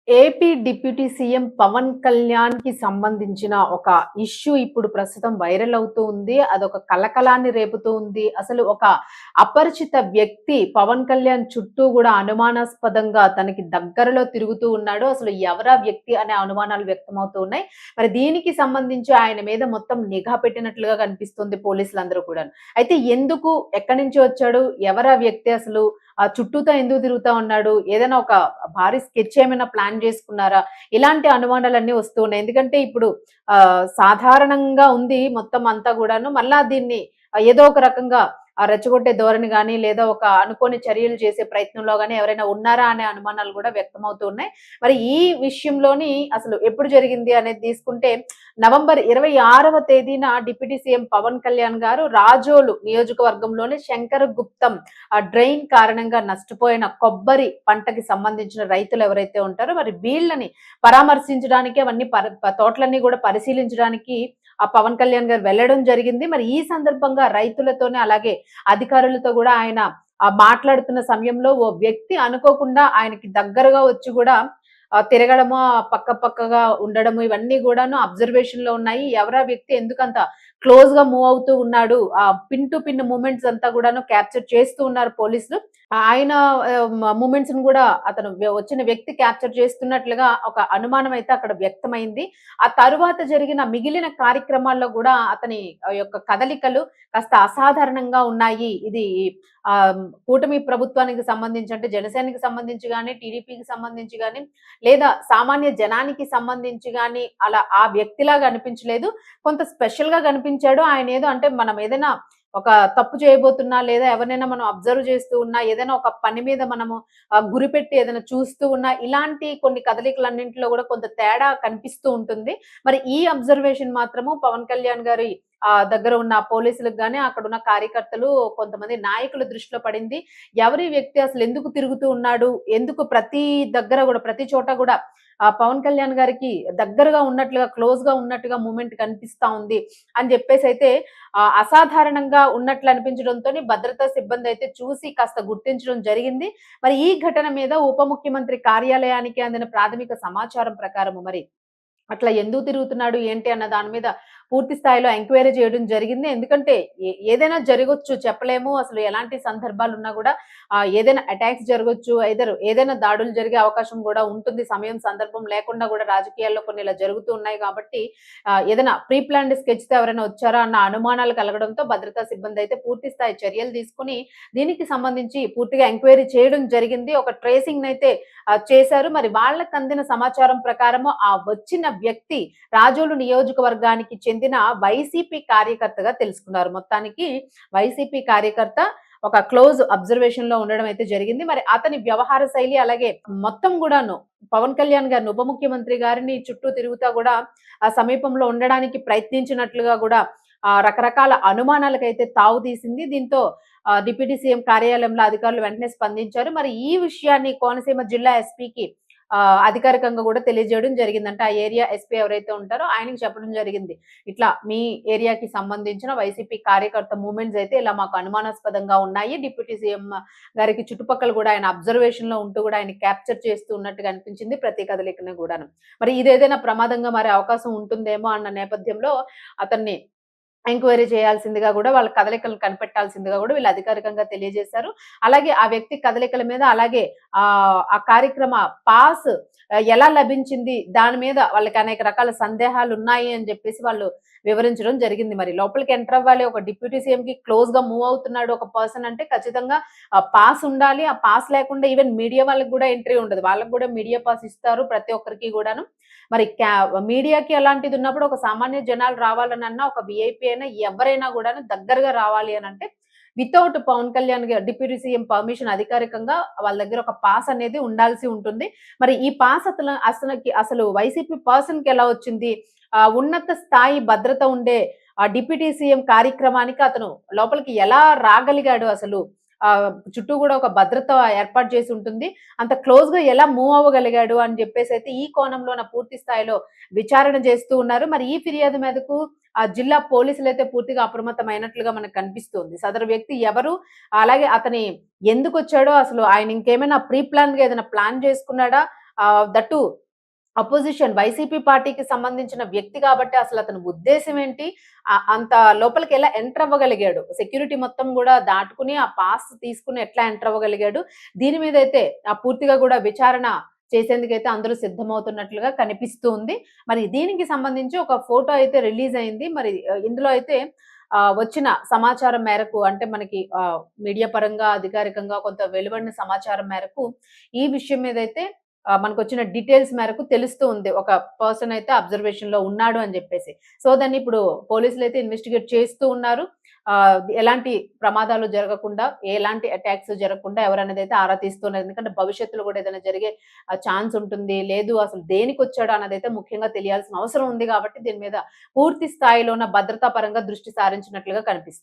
AP deputy CM Pawan కళ్యాణ్‌కి సంబంధించిన ఒక ఇష్యూ ఇప్పుడు ప్రస్తుతం వైరల్ అవుతూ ఉంది. అదొక కలకలాన్ని రేపుతూ ఉంది. అసలు ఒక అపరిచిత వ్యక్తి పవన్ కళ్యాణ్ చుట్టూ గూడా అనుమానాస్పదంగా తనకి దగ్గరలో తిరుగుతూ ఉన్నాడు. అసలు ఎవరా వ్యక్తి అనే అనుమానాలు వ్యక్తమవుతూ ఉన్నాయి. మరి దీనికి సంబంధించి ఆయన మీద మొత్తం నిఘా పెట్టినట్లుగా కనిపిస్తుంది పోలీసులందరూ కూడాను. అయితే ఎందుకు? ఎక్కడి నుంచి వచ్చాడు? ఎవరా వ్యక్తి అసలు? ఆ చుట్టూతా ఎందుకు తిరుగుతా ఉన్నాడు? ఏదైనా ఒక భారీ స్కెచ్ ఏమైనా ప్లాన్ చేసుకున్నారా? ఇలాంటి అనుమానాలన్నీ వస్తూ ఉన్నాయి. ఎందుకంటే ఇప్పుడు సాధారణంగా ఉంది మొత్తం అంతా గూడాను. మళ్ళా దీన్ని ఏదో ఒక రకంగా రెచ్చగొట్టే ధోరణి గాని, లేదా ఒక అనుకోని చర్యలు చేసే ప్రయత్నంలో గాని ఎవరైనా ఉన్నారా అనే అనుమానాలు గూడా వ్యక్తమవుతూ ఉన్నాయి. మరి ఈ విషయంలోని అసలు ఎప్పుడు జరిగింది అనేది తీసుకుంటే నవంబర్ 26వ తేదీన డిప్యూటీ సీఎం పవన్ కళ్యాణ్ గారు రాజోలు నియోజకవర్గంలోని శంకరగుప్తం డ్రైన్ కారణంగా నష్టపోయిన కొబ్బరి పంటకి సంబంధించిన రైతులు ఎవరైతే ఉంటారో మరి వీళ్ళని పరామర్శించడానికి అవన్నీ తోటలన్నీ కూడా పరిశీలించడానికి ఆ పవన్ కళ్యాణ్ గారు వెళ్ళడం జరిగింది. మరి ఈ సందర్భంగా రైతులతోనే అలాగే అధికారులతో కూడా ఆయన మాట్లాడుతున్న సమయంలో ఓ వ్యక్తి అనుకోకుండా ఆయనకి దగ్గరగా వచ్చి కూడా తిరగడము, పక్కగా ఉండడము ఇవన్నీ గూడాను అబ్జర్వేషన్‌లో ఉన్నాయి. ఎవరా వ్యక్తి ఎందుకంత క్లోజ్‌గా మూవ్ అవుతూ ఉన్నాడు. పిన్ టు పిన్ మూవ్‌మెంట్స్ అంతా గూడాను క్యాప్చర్ చేస్తూ ఉన్నారు పోలీసులు. ఆయన మూవ్‌మెంట్స్‌ని గూడా అతను వచ్చిన వ్యక్తి క్యాప్చర్ చేస్తున్నట్లుగా ఒక అనుమానం అయితే అక్కడ వ్యక్తమైంది. ఆ తరువాత జరిగిన మిగిలిన కార్యక్రమాల్లో గూడా అతని యొక్క కదలికలు కాస్త అసాధారణంగా ఉన్నాయి. ఇది కూటమి ప్రభుత్వానికి సంబంధించి అంటే జనసేనకి సంబంధించి గాని, టీడీపీకి సంబంధించి గాని, లేదా సామాన్య జనానికి సంబంధించి గాని అలా ఆ వ్యక్తిలాగా అనిపించలేదు. కొంత స్పెషల్‌గా కనిపించాడు. ఆయనేదో అంటే మనం ఏదైనా ఒక తప్పు చేయబోతున్నా లేదా ఎవరినైనా మనం అబ్జర్వ్ చేస్తూ ఉన్నా, ఏదైనా ఒక పని మీద మనము గురిపెట్టి ఏదైనా చూస్తూ ఉన్నా, ఇలాంటి కొన్ని కదలికలన్నింటిలో కూడా కొంత తేడా కనిపిస్తూ ఉంటుంది. మరి ఈ అబ్జర్వేషన్ మాత్రము పవన్ కళ్యాణ్ గారి దగ్గర ఉన్న పోలీసులకు గాని, అక్కడున్న కార్యకర్తలు, కొంతమంది నాయకుల దృష్టిలో పడింది. ఎవరి వ్యక్తి అసలు ఎందుకు తిరుగుతూ ఉన్నాడు? ఎందుకు ప్రతి దగ్గర గూడా, ప్రతి చోట గూడా పవన్ కళ్యాణ్ గారికి దగ్గరగా ఉన్నట్లుగా, క్లోజ్‌గా ఉన్నట్టుగా మూవ్‌మెంట్ కనిపిస్తా ఉంది అని జెప్పేసైతే అసాధారణంగా ఉన్నట్లు అనిపించడంతోని భద్రతా సిబ్బందయితే చూసి కాస్త గుర్తించడం జరిగింది. మరి ఈ ఘటన మీద ఉప ముఖ్యమంత్రి కార్యాలయానికి అందిన ప్రాథమిక సమాచారం ప్రకారము మరి అట్లా ఎందుకు తిరుగుతున్నాడు ఏంటి అన్న దాని మీద పూర్తి స్థాయిలో ఎంక్వైరీ చేయడం జరిగింది. ఎందుకంటే ఏదైనా జరగొచ్చు చెప్పలేము. అసలు ఎలాంటి సందర్భాలున్నా గూడా ఏదైనా అటాక్స్ జరగొచ్చు. ఏదైనా దాడులు జరిగే అవకాశం గూడా ఉంటుంది. సమయం, సందర్భం లేకుండా గూడా రాజకీయాల్లో కొన్ని ఇలా జరుగుతూ ఉన్నాయి కాబట్టి ఏదైనా ప్రీ ప్లాన్డ్ స్కెచ్‌తో ఎవరైనా వచ్చారా అన్న అనుమానాలు కలగడంతో భద్రతా సిబ్బంది అయితే పూర్తి స్థాయి చర్యలు తీసుకొని దీనికి సంబంధించి పూర్తిగా ఎంక్వైరీ చేయడం జరిగింది. ఒక ట్రేసింగ్‌నైతే చేశారు. మరి వాళ్ళకి అందిన సమాచారం ప్రకారము ఆ వచ్చిన వ్యక్తి రాజోలు నియోజకవర్గానికి చెందిన వైసీపీ కార్యకర్తగా తెలుసుకున్నారు. మొత్తానికి వైసీపీ కార్యకర్త ఒక క్లోజ్ అబ్జర్వేషన్ లో ఉండడం అయితే జరిగింది. మరి అతని వ్యవహార శైలి అలాగే మొత్తం గూడాను పవన్ కళ్యాణ్ గారిని ఉప ముఖ్యమంత్రి గారిని చుట్టూ తిరుగుతా కూడా ఆ సమీపంలో ఉండడానికి ప్రయత్నించినట్లుగా కూడా రకరకాల అనుమానాలకైతే తావు తీసింది. దీంతో డిప్యూటీ సీఎం కార్యాలయంలో అధికారులు వెంటనే స్పందించారు. మరి ఈ విషయాన్ని కోనసీమ జిల్లా ఎస్పీకి అధికారికంగా కూడా తెలియజేయడం జరిగిందంట. ఆ ఏరియా ఎస్పీ ఎవరైతే ఉంటారో ఆయనకి చెప్పడం జరిగింది. ఇట్లా మీ ఏరియాకి సంబంధించిన వైసీపీ కార్యకర్త మూవ్‌మెంట్స్ అయితే ఇలా మాకు అనుమానాస్పదంగా ఉన్నాయి. డిప్యూటీ సీఎం గారికి చుట్టుపక్కల కూడా ఆయన అబ్జర్వేషన్ లో ఉంటూ కూడా ఆయన క్యాప్చర్ చేస్తూ ఉన్నట్టుగా అనిపించింది ప్రతి కదలికను గూడాను. మరి ఇదేదైనా ప్రమాదంగా మారే అవకాశం ఉంటుందేమో అన్న నేపథ్యంలో అతన్ని ఎంక్వైరీ చేయాల్సిందిగా గూడా వాళ్ళ కదలికలను కనిపెట్టాల్సిందిగా గూడా వీళ్ళు అధికారికంగా తెలియజేశారు. అలాగే ఆ వ్యక్తి కదలికల మీద అలాగే ఆ కార్యక్రమ పాస్ ఎలా లభించింది దాని మీద వాళ్ళకి అనేక రకాల సందేహాలున్నాయి అని జెప్పేసి వాళ్ళు వివరించడం జరిగింది. మరి లోపలికి ఎంటర్ అవ్వాలి. ఒక డిప్యూటీ సీఎంకి క్లోజ్‌గా మూవ్ అవుతున్నాడు ఒక పర్సన్ అంటే ఖచ్చితంగా పాస్ ఉండాలి. ఆ పాస్ లేకుండా ఈవెన్ మీడియా వాళ్ళకి గూడా ఎంట్రీ ఉండదు. వాళ్ళకి గూడా మీడియా పాస్ ఇస్తారు ప్రతి ఒక్కరికి గూడాను. మరి మీడియాకి అలాంటిది ఉన్నప్పుడు ఒక సామాన్య జనాలు రావాలనన్నా ఒక వీఐపీ అయినా ఎవరైనా గూడాను దగ్గరగా రావాలి అనంటే without Pawan Kalyan deputy CM permission అధికారికంగా వాళ్ళ దగ్గర ఒక పాస్ అనేది ఉండాల్సి ఉంటుంది. మరి ఈ పాస్ అసలు వైసీపీ పర్సన్‌కి ఎలా వచ్చింది? ఉన్నత స్థాయి భద్రత ఉండే డిప్యూటీ సీఎం కార్యక్రమానికి అతను లోపలికి ఎలా రాగలిగాడు అసలు? చుట్టూ గూడా ఒక భద్రత ఏర్పాటు చేసి ఉంటుంది. అంత క్లోజ్‌గా ఎలా మూవ్ అవ్వగలిగాడు అని జెప్పేసైతే ఈ కోణంలోన పూర్తి స్థాయిలో విచారణ చేస్తూ ఉన్నారు. మరి ఈ ఫిర్యాదు మీదకు జిల్లా పోలీసులైతే పూర్తిగా అప్రమత్తమైనట్లుగా మనకు కనిపిస్తోంది. సదరు వ్యక్తి ఎవరు? అలాగే అతని ఎందుకొచ్చాడో అసలు ఆయన ఇంకేమైనా ప్రీ ప్లాన్‌గా ఏదైనా ప్లాన్ చేసుకున్నాడా? దట్టు అపోజిషన్ వైసీపీ పార్టీకి సంబంధించిన వ్యక్తి కాబట్టి అసలు అతని ఉద్దేశ్యం ఏంటి? అంత లోపలికి ఎలా ఎంటర్ అవ్వగలిగాడు? సెక్యూరిటీ మొత్తం గూడా దాటుకుని ఆ పాస్ తీసుకొని ఎట్లా ఎంటర్ అవ్వగలిగాడు? దీని మీదైతే పూర్తిగా గూడా విచారణ చేసేందుకైతే అందరూ సిద్ధమవుతున్నట్లుగా కనిపిస్తూ ఉంది. మరి దీనికి సంబంధించి ఒక ఫోటో అయితే రిలీజ్ అయింది. మరి ఇందులో అయితే వచ్చిన సమాచారం మేరకు అంటే మనకి మీడియా పరంగా అధికారికంగా కొంత వెలువడిన సమాచారం మేరకు ఈ విషయం మీదైతే మనకొచ్చిన డీటెయిల్స్ మేరకు తెలుస్తూ ఉంది. ఒక పర్సన్ అయితే అబ్జర్వేషన్‌లో ఉన్నాడు అని జెప్పేసి. సో, దాన్ని ఇప్పుడు పోలీసులైతే ఇన్వెస్టిగేట్ చేస్తూ ఉన్నారు. ఎలాంటి ప్రమాదాలు జరగకుండా, ఎలాంటి అటాక్స్ జరగకుండా ఎవరనేదైతే ఆరా తీస్తున్నారు. ఎందుకంటే భవిష్యత్తులో గూడా ఏదైనా జరిగే ఛాన్స్ ఉంటుంది. లేదు అసలు దేనికొచ్చాడు అన్నదైతే ముఖ్యంగా తెలియాల్సిన అవసరం ఉంది గాబట్టి దీని మీద పూర్తి స్థాయిలోన భద్రతా పరంగా దృష్టి సారించినట్లుగా కనిపిస్తుంది.